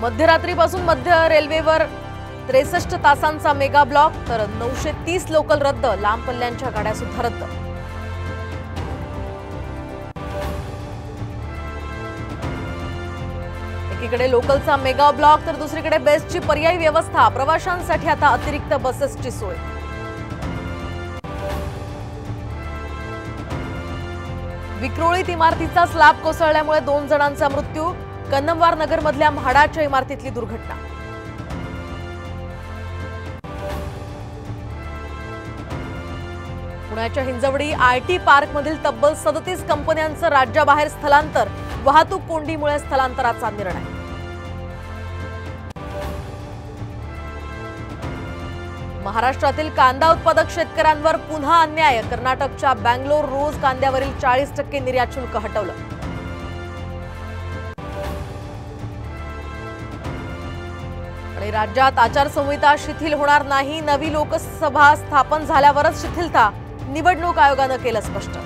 मध्यरात्रीपासून मध्य रेल्वेवर 63 तासांचा मेगा ब्लॉक, तर 930 लोकल रद्द, लांब पल्ल्यांच्या गाड्या सुद्धा रद्द. एकीकडे लोकलचा मेगा ब्लॉक तर दुसरीकडे बेस्टची पर्यायी व्यवस्था. प्रवाशांसाठी आता अतिरिक्त बसेसची सोय. विक्रोळीत इमारतीचा स्लॅब कोसळल्यामुळे 2 जणांचा मृत्यू. कन्नमवार नगरमधल्या म्हाडाच्या इमारतीतली दुर्घटना. पुण्याच्या हिंजवडी आयटी पार्कमधील तब्बल 37 कंपन्यांचं राज्याबाहेर स्थलांतर. वाहतूक कोंडीमुळे स्थलांतराचा निर्णय. महाराष्ट्रातील कांदा उत्पादक शेतकऱ्यांवर पुन्हा अन्याय. कर्नाटकच्या बँगलोर रोज कांद्यावरील 40% निर्यात शुल्क हटवलं. आणि राज्यात आचारसंहिता शिथिल होणार नाही. नवी लोकसभा स्थापन झाल्यावरच शिथिलता. निवडणूक आयोगानं केलं स्पष्ट.